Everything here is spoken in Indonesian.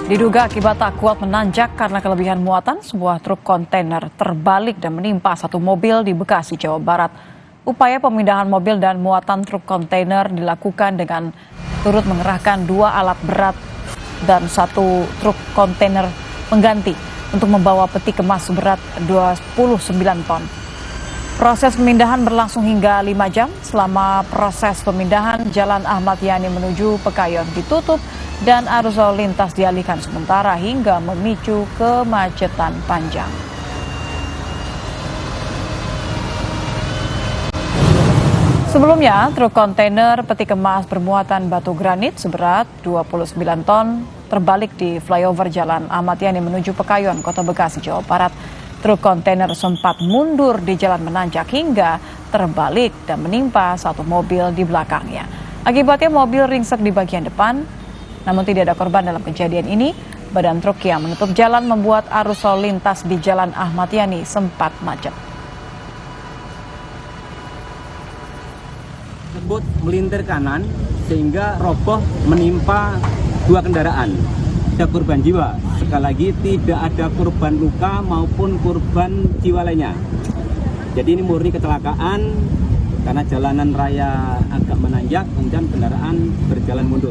Diduga akibat tak kuat menanjak karena kelebihan muatan, sebuah truk kontainer terbalik dan menimpa satu mobil di Bekasi, Jawa Barat. Upaya pemindahan mobil dan muatan truk kontainer dilakukan dengan turut mengerahkan 2 alat berat dan 1 truk kontainer pengganti untuk membawa peti kemas seberat 29 ton. Proses pemindahan berlangsung hingga 5 jam. Selama proses pemindahan, Jalan Ahmad Yani menuju Pekayon ditutup dan arus lalu lintas dialihkan sementara hingga memicu kemacetan panjang. Sebelumnya, truk kontainer peti kemas bermuatan batu granit seberat 29 ton terbalik di flyover Jalan Ahmad Yani menuju Pekayon, Kota Bekasi, Jawa Barat. Truk kontainer sempat mundur di jalan menanjak hingga terbalik dan menimpa satu mobil di belakangnya. Akibatnya mobil ringsek di bagian depan, namun tidak ada korban dalam kejadian ini. Badan truk yang menutup jalan membuat arus lalu lintas di Jalan Ahmad Yani sempat macet. Tersebut melintir kanan sehingga roboh menimpa 2 kendaraan. Ada korban jiwa, sekali lagi tidak ada korban luka maupun korban jiwa lainnya. Jadi ini murni kecelakaan karena jalanan raya agak menanjak, kemudian kendaraan berjalan mundur.